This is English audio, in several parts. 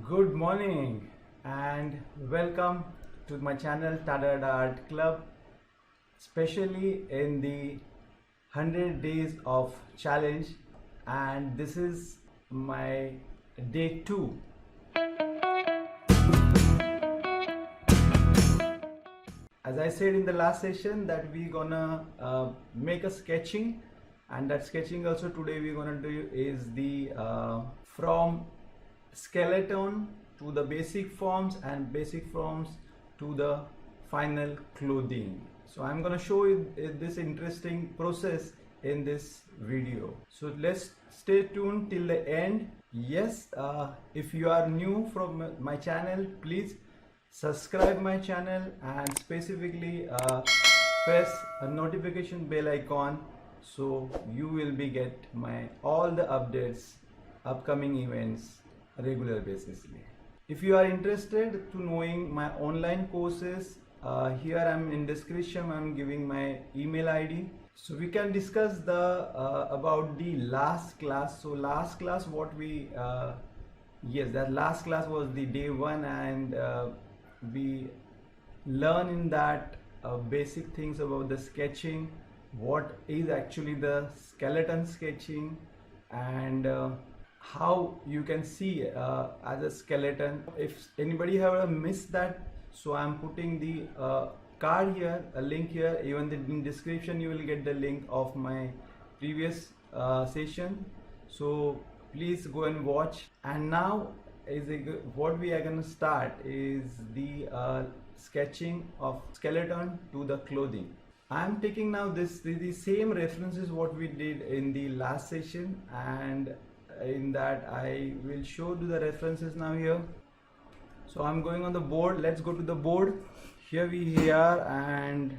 Good morning and welcome to my channel TADA-DADA, especially in the 100 days of challenge, and this is my day 2. As I said in the last session that we're gonna make a sketching, and that sketching also today we're gonna do is the from skeleton to the basic forms and basic forms to the final clothing. So I'm gonna show you this interesting process in this video, so let's stay tuned till the end. Yes, if you are new from my channel, please subscribe my channel and specifically press a notification bell icon so you will be get my all the updates, upcoming events regular basis. If you are interested to knowing my online courses, here I'm in description, I'm giving my email ID, so we can discuss the about the last class. So last class what we yes, that last class was the day 1, and we learn in that basic things about the sketching, what is actually the skeleton sketching, and how you can see as a skeleton. If anybody have missed that, so I'm putting the card here, a link here, even in description you will get the link of my previous session, so please go and watch. And now what we are going to start is the sketching of skeleton to the clothing. I am taking now the same references what we did in the last session, and in that I will show you the references now here. So I'm going on the board. Let's go to the board. Here we are, and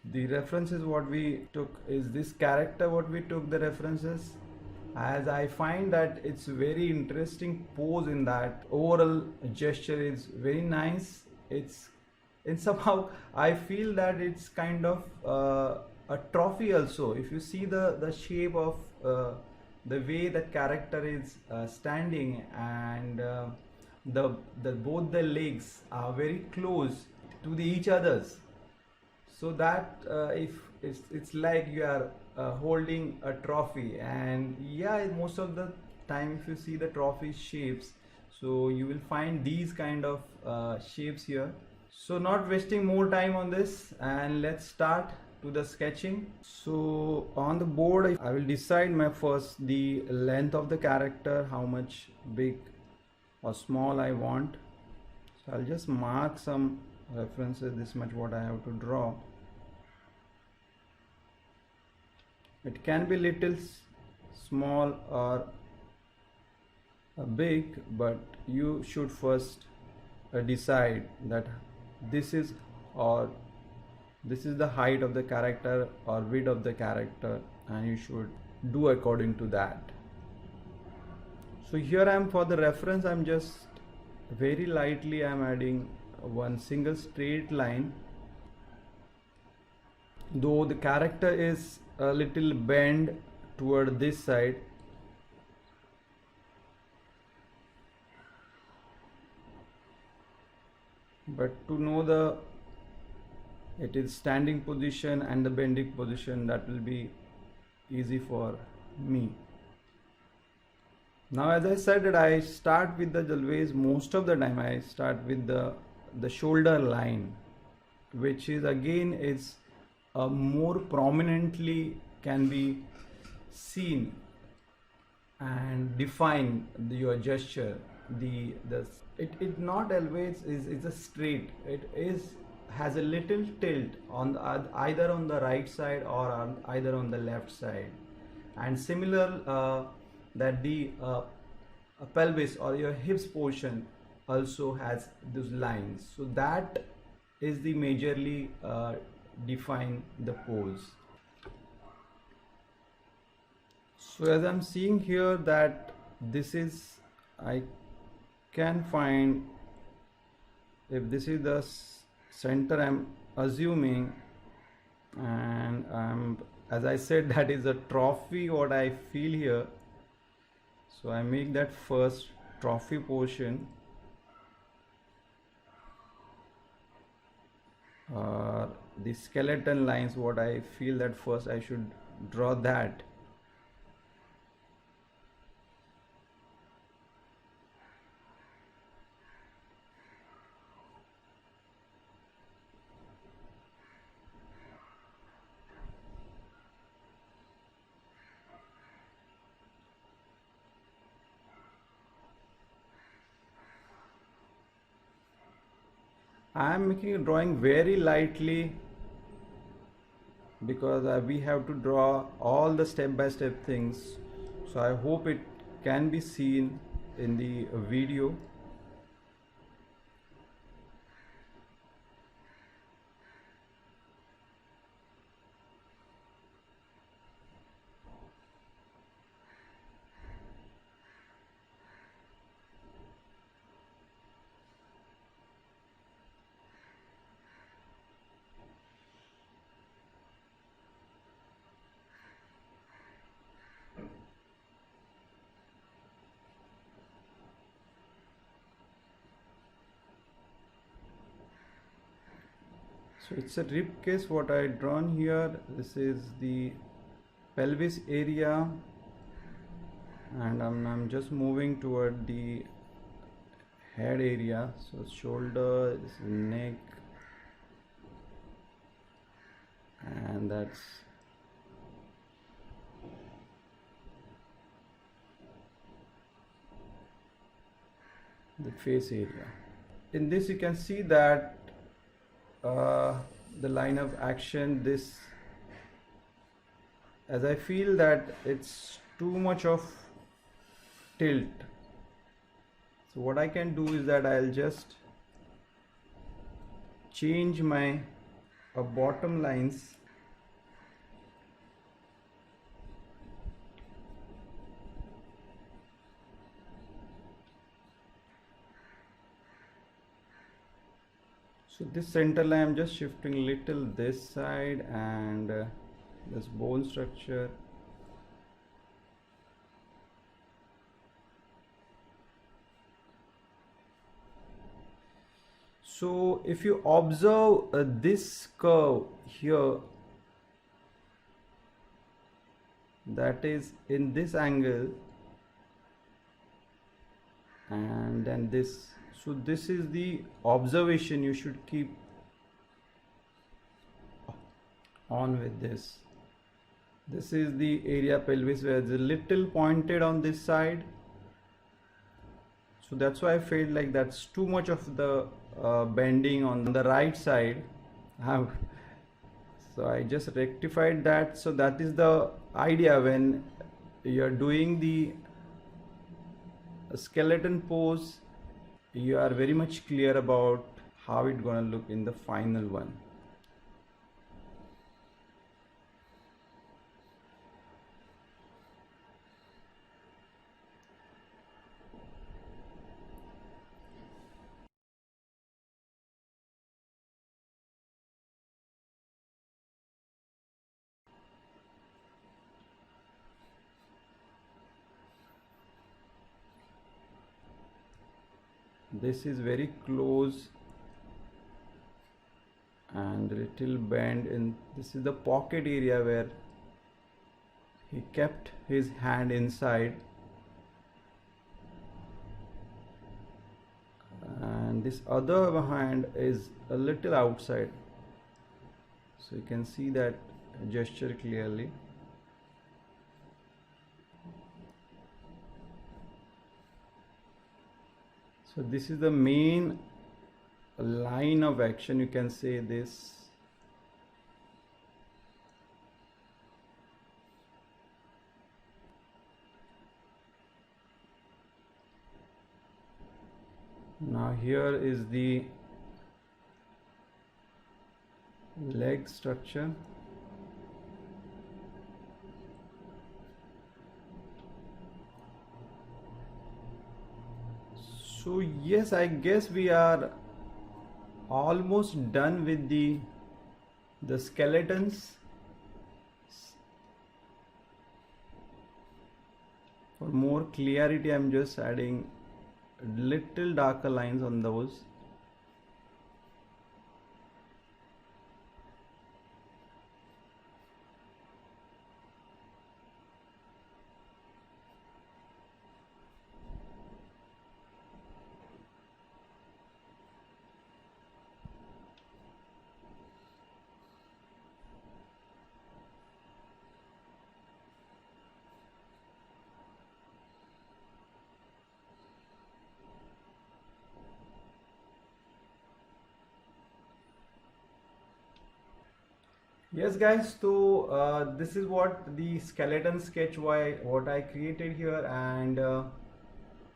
the references what we took is this character what we took the references, as I find that it's very interesting pose in that. Overall gesture is very nice. It's somehow I feel that it's kind of a trophy also. If you see the shape of the way the character is standing, and both the legs are very close to each others, so that if it's like you are holding a trophy. And yeah, most of the time if you see the trophy shapes, so you will find these kind of shapes here. So not wasting more time on this, and let's start to the sketching. So on the board I will decide my first the length of the character, how much big or small I want. So I'll just mark some references, this much what I have to draw. It can be little small or big, but you should first decide that this is the height of the character or width of the character, and you should do according to that. So here I am, for the reference I'm just very lightly I'm adding one single straight line, though the character is a little bend toward this side. But to know it is standing position and the bending position, that will be easy for me. Now as I said that I start with the always, most of the time I start with the shoulder line, which is again is more prominently can be seen and define your gesture. It not always is a straight, it has a little tilt on either on the right side or either on the left side, and similar that the pelvis or your hips portion also has those lines, so that is the majorly define the pose. So as I'm seeing here that this is, I can find if this is the center I'm assuming, and as I said that is a trophy what I feel here, so I make that first trophy portion, the skeleton lines, what I feel that first I should draw that. I am making a drawing very lightly because we have to draw all the step-by-step things, so I hope it can be seen in the video. So it's a rib cage what I drawn here. This is the pelvis area, and I'm just moving toward the head area. So shoulder, this is neck, and that's the face area. In this you can see that the line of action, this, as I feel that it's too much of tilt, so what I can do is that I'll just change my bottom lines. So this center line I'm just shifting little this side, and this bone structure. So if you observe this curve here, that is in this angle, and then this. So this is the observation you should keep on with this. This is the area pelvis where it's a little pointed on this side. So that's why I felt like that's too much of the bending on the right side. So I just rectified that. So that is the idea when you're doing the skeleton pose. You are very much clear about how it's gonna look in the final one. This is very close and little bend in. This is the pocket area where he kept his hand inside, and this other hand is a little outside, so you can see that gesture clearly. So this is the main line of action, you can say this. Now here is the leg structure. So yes, I guess we are almost done with the skeletons. For more clarity, I'm just adding little darker lines on those. Yes guys, so this is what the skeleton sketch what I created here, and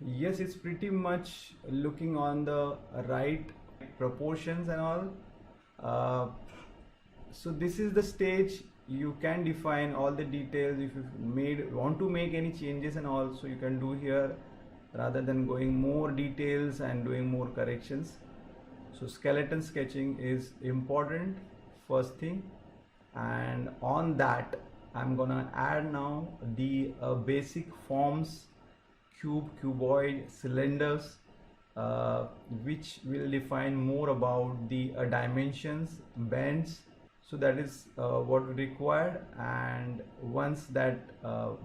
yes, it's pretty much looking on the right proportions and all. So this is the stage you can define all the details. If you want to make any changes and all, so you can do here rather than going more details and doing more corrections. So skeleton sketching is important first thing, and on that I'm gonna add now the basic forms, cube, cuboid, cylinders, which will define more about the dimensions, bends. So that is what we required, and once that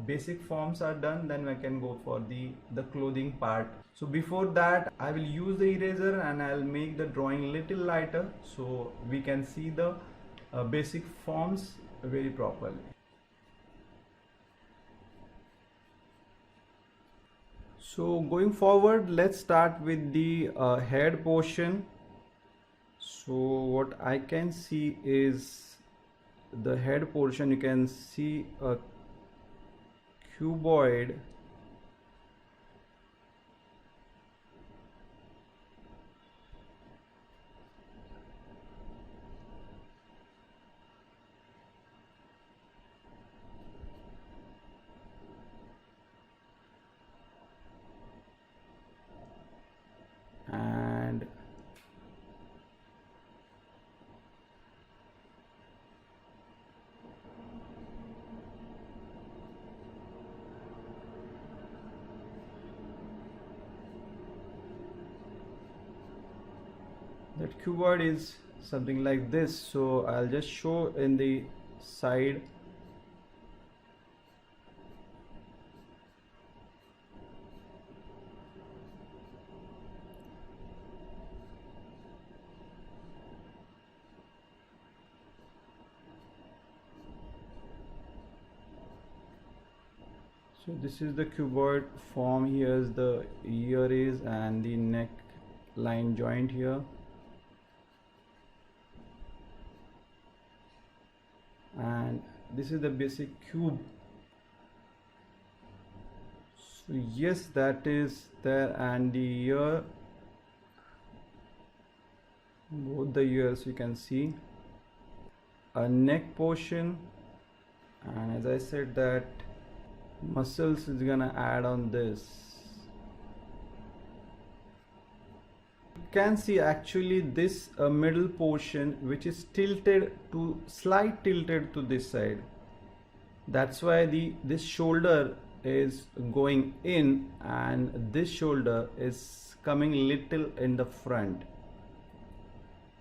basic forms are done, then we can go for the clothing part. So before that I will use the eraser and I'll make the drawing little lighter so we can see the basic forms very properly. So going forward, let's start with the head portion. So what I can see is the head portion. You can see a cuboid and that cuboid is something like this. So I'll just show in the side. So this is the cuboid form. Here's the ear is and the neck line joint here, and this is the basic cube. So yes, that is there, and the ear, both the ears you can see, a neck portion, and as I said that muscles is gonna add on this. You can see actually this middle portion which is tilted to slight tilted to this side. That's why this shoulder is going in and this shoulder is coming little in the front.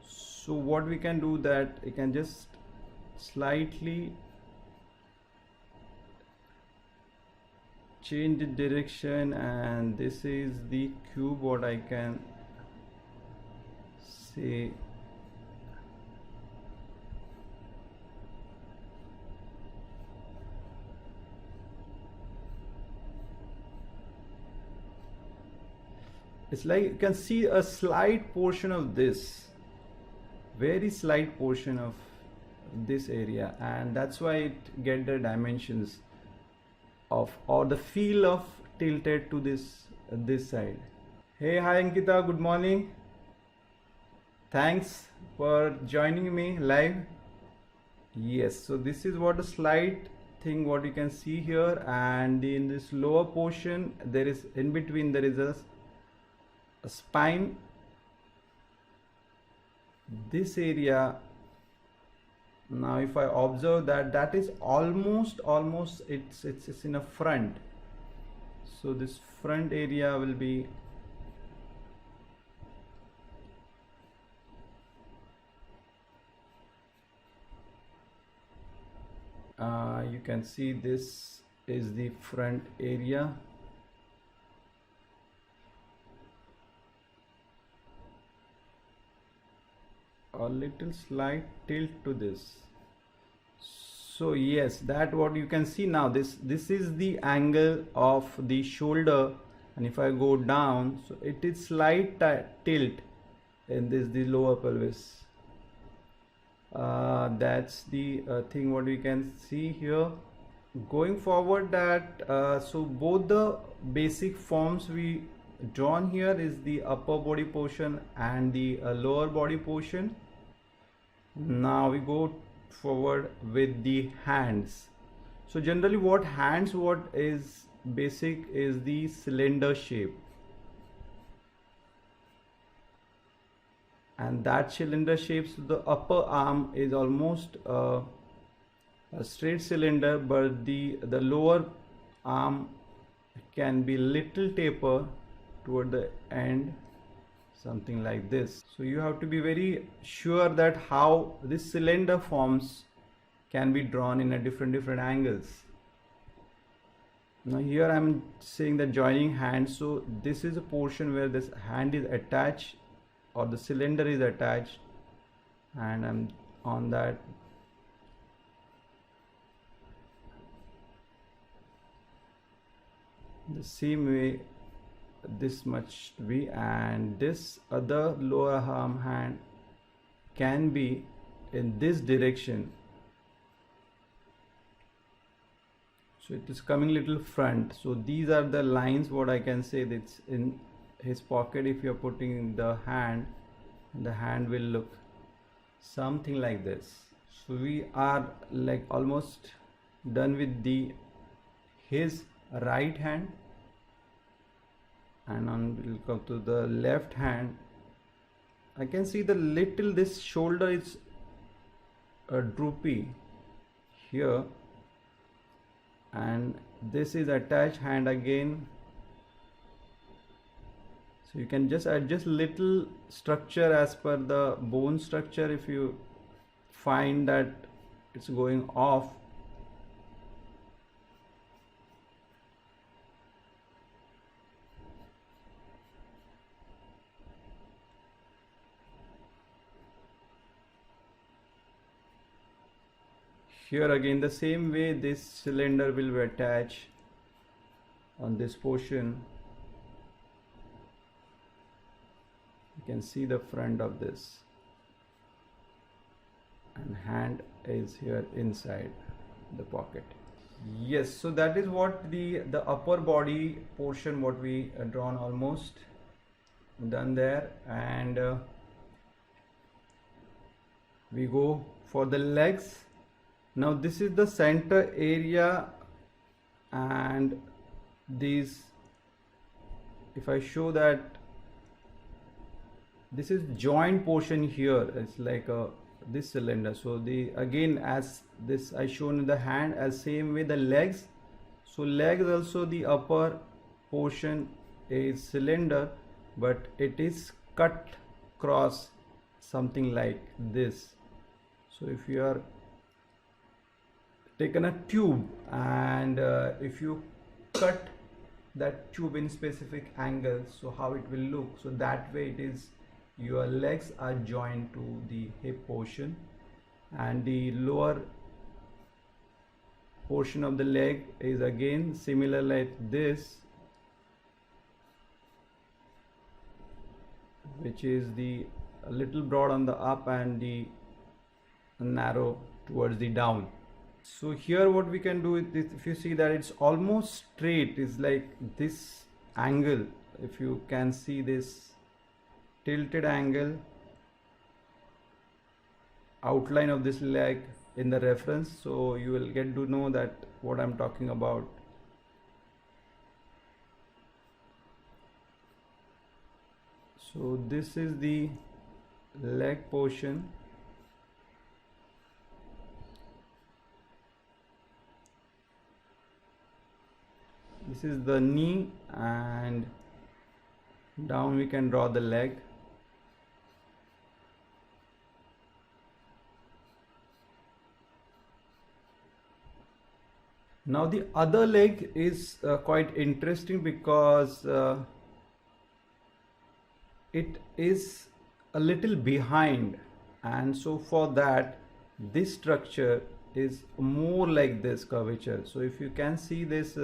So what we can do that you can just slightly change the direction, and this is the cube what I can say. It's like you can see a slight portion of this, very slight portion of this area, and that's why it get the dimensions of or the feel of tilted to this side. Hey, hi Ankita, good morning. Thanks for joining me live. Yes, so this is what a slight thing what you can see here, and in this lower portion there is in between there is a spine. This area, now if I observe that is almost it's in a front. So this front area will be You can see this is the front area. A little slight tilt to this. So yes, that what you can see now, this is the angle of the shoulder, and if I go down, so it is slight tilt in this the lower pelvis. That's the thing what we can see here. Going forward, that so both the basic forms we drawn here is the upper body portion and the lower body portion. Now we go forward with the hands. So generally what is basic is the cylinder shape, and that cylinder shape, so the upper arm is almost a straight cylinder, but the lower arm can be little taper toward the end, something like this. So you have to be very sure that how this cylinder forms can be drawn in a different angles. Now here I am saying the joining hand, so this is a portion where this hand is attached or the cylinder is attached, and I'm on that. The same way, this much to be, and this other lower arm hand can be in this direction, so it is coming little front. So these are the lines what I can say that's in his pocket. If you are putting the hand will look something like this. So we are like almost done with his right hand, and we'll come to the left hand. I can see the little this shoulder is droopy here, and this is attached hand again. So you can just adjust little structure as per the bone structure. If you find that it's going off, here again the same way this cylinder will be attached on this portion. You can see the front of this, and hand is here inside the pocket. Yes, so that is what the upper body portion what we drawn, almost done there. And we go for the legs. Now this is the center area, and these, if I show that this is joint portion here, it's like this cylinder. So the again, as this I shown in the hand, as same way the legs. So legs also, the upper portion is cylinder, but it is cut cross something like this. So if you are taken a tube, and if you cut that tube in specific angle, so how it will look, so that way it is, your legs are joined to the hip portion, and the lower portion of the leg is again similar like this, which is the a little broad on the up and the narrow towards the down. So here what we can do is, if you see that it's almost straight, is like this angle, if you can see this tilted angle, outline of this leg in the reference, so you will get to know that what I'm talking about. So this is the leg portion. This is the knee, and down we can draw the leg. Now the other leg is quite interesting because it is a little behind, and so for that this structure is more like this curvature. So if you can see this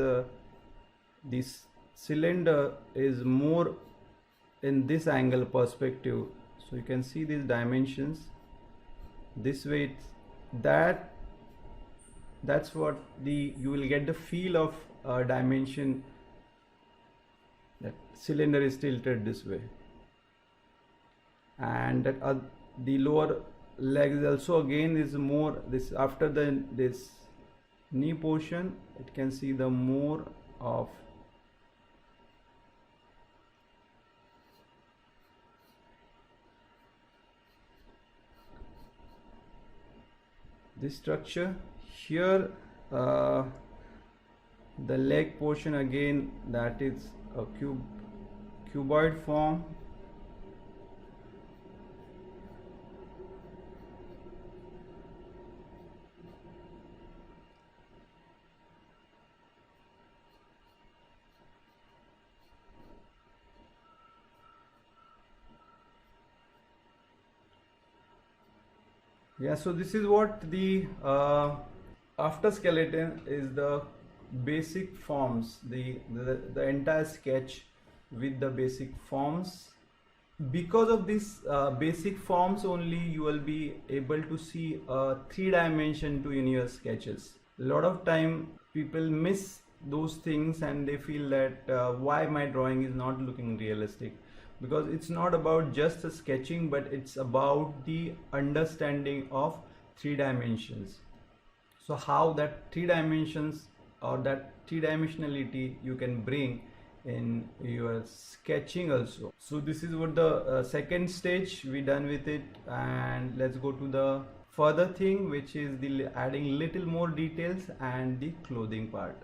cylinder is more in this angle perspective, so you can see these dimensions this way. That's what you will get the feel of dimension, that cylinder is tilted this way, and that the lower leg is also again is more this after this knee portion. It can see the more of this structure here. The leg portion again, that is a cuboid form. Yeah, so this is what the after skeleton is, the basic forms, the entire sketch with the basic forms. Because of this basic forms only, you will be able to see a 3-dimension to in your sketches. A lot of time people miss those things and they feel that why my drawing is not looking realistic, because it's not about just a sketching, but it's about the understanding of 3 dimensions. So how that 3 dimensions or that 3-dimensionality you can bring in your sketching also. So this is what the second stage we done with it, and let's go to the further thing, which is the adding little more details and the clothing part.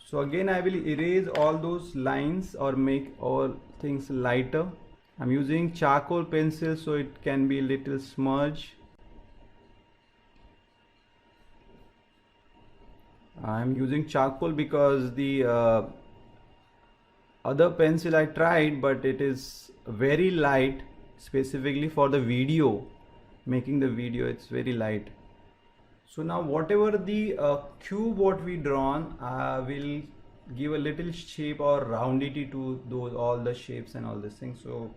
So again I will erase all those lines or make all things lighter. I'm using charcoal pencil so it can be a little smudge. I'm using charcoal because the other pencil I tried, but it is very light, specifically for the video, making the video, it's very light. So now whatever the cube what we drawn, will give a little shape or roundity to those all the shapes and all these things. So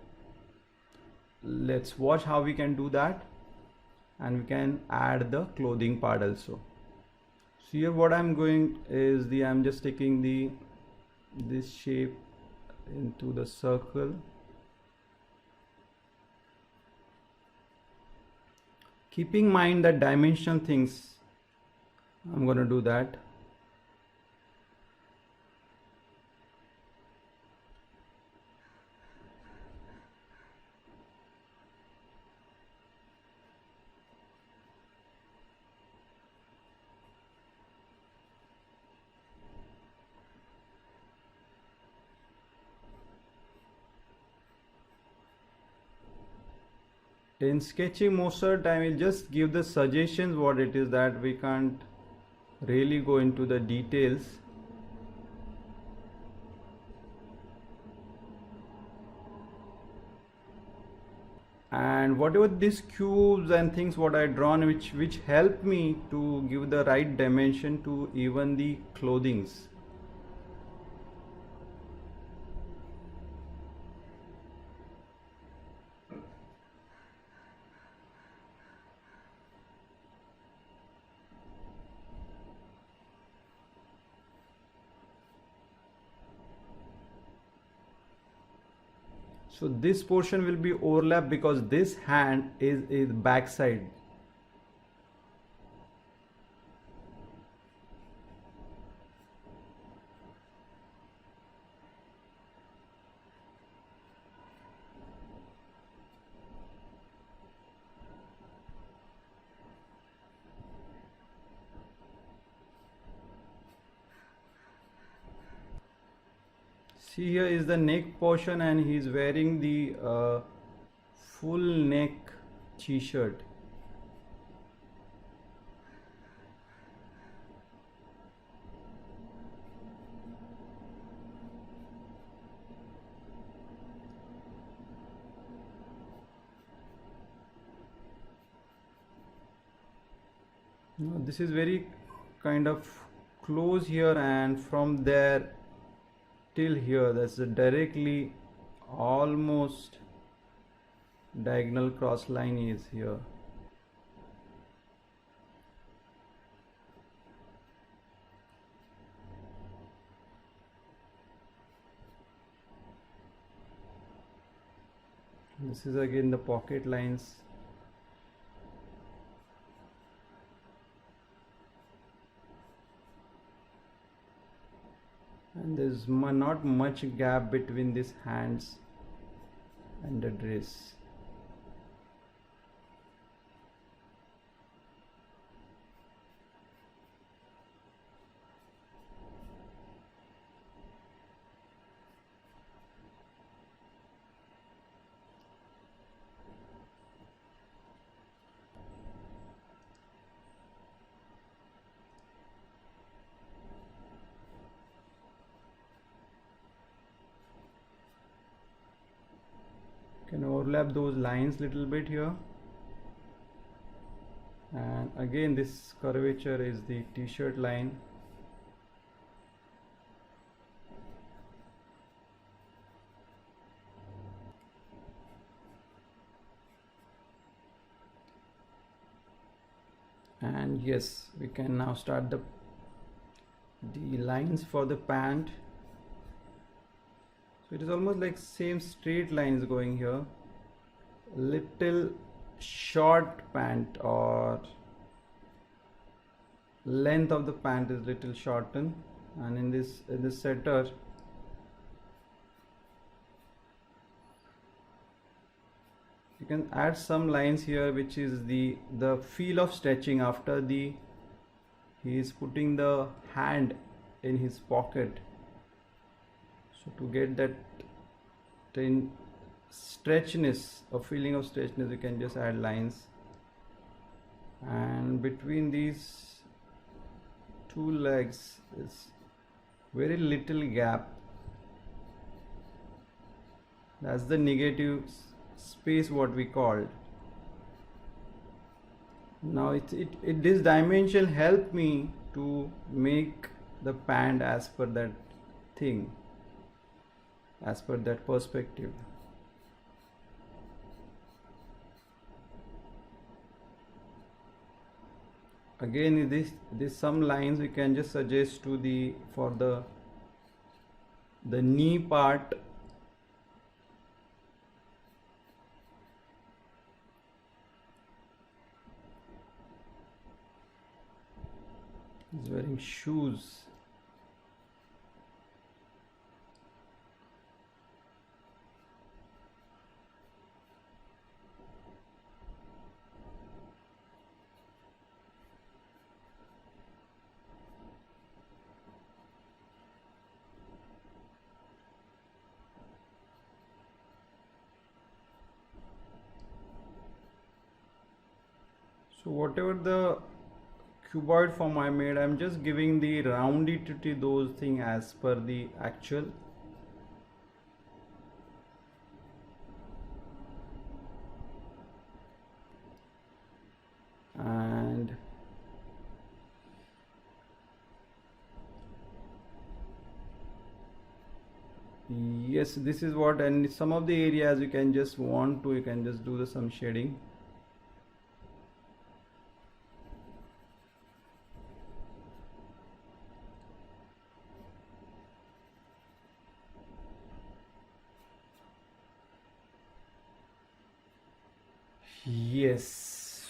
let's watch how we can do that, and we can add the clothing part also. So here what I'm going is I'm just taking this shape into the circle. Keeping in mind that dimensional things, I'm going to do that. In sketching, most of the time we'll just give the suggestions what it is, that we can't really go into the details. And whatever these cubes and things what I drawn, which help me to give the right dimension to even the clothings. So this portion will be overlap because this hand is back side. See, here is the neck portion and he is wearing the full neck t-shirt. Now this is very kind of close here, and from there till here that's a directly almost diagonal cross line is here. This is again the pocket lines. And there's not much gap between these hands and the dress. Can overlap those lines little bit here, and again this curvature is the t-shirt line. And yes, we can now start the lines for the pant. So it is almost like same straight lines going here, little short pant, or length of the pant is little shortened, and in this setter you can add some lines here, which is the feel of stretching after he is putting the hand in his pocket. So to get that stretchiness, a feeling of stretchiness, you can just add lines, and between these two legs is very little gap. That's the negative space what we called. Now this dimension helped me to make the pant as per that thing, as per that perspective. Again, this some lines we can just suggest to for the knee part. He's wearing shoes. So whatever the cuboid form I made, I'm just giving the roundity those things as per the actual. And yes, this is what, and some of the areas you can just you can just do some shading. Yes,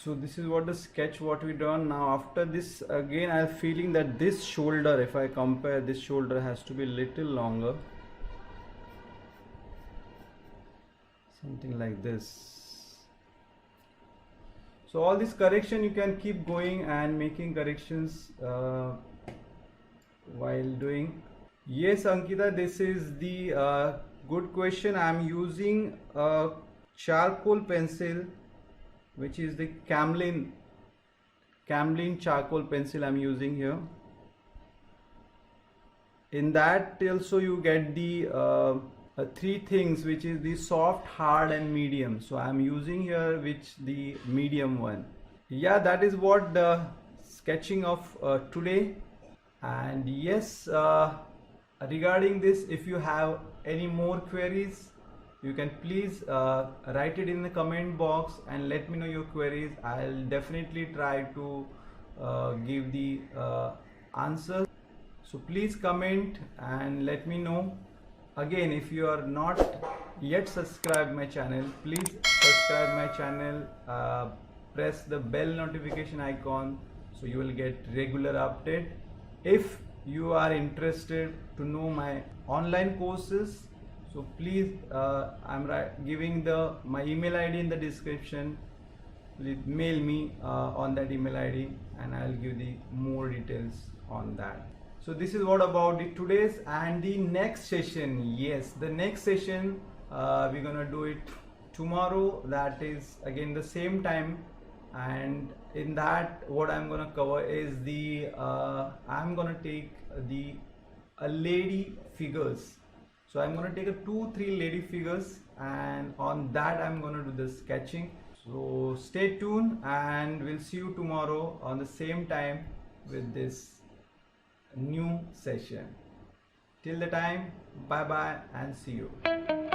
so this is what the sketch what we done. Now after this, again I'm feeling that this shoulder, if I compare, this shoulder has to be little longer, something like this. So all this correction you can keep going and making corrections while doing. Yes, Ankita, this is the good question. I'm using a charcoal pencil, which is the Camlin charcoal pencil I'm using here. In that also you get the three things, which is the soft, hard and medium. So I'm using here the medium one. Yeah, that is what the sketching of today. And yes, regarding this, if you have any more queries, you can please write it in the comment box and let me know your queries. I'll definitely try to give the answers. So please comment and let me know. Again, if you are not yet subscribed my channel, please subscribe my channel, press the bell notification icon so you will get regular update. If you are interested to know my online courses, so please I'm giving my email ID in the description. Please mail me on that email ID and I'll give the more details on that. So this is what about the today's and the next session. Yes, the next session we're gonna do it tomorrow. That is again the same time, and in that what I'm gonna cover is the I'm gonna take the lady figures. So I'm gonna take a 2-3 lady figures, and on that I'm gonna do the sketching. So stay tuned and we'll see you tomorrow on the same time with this new session. Till the time, bye bye and see you.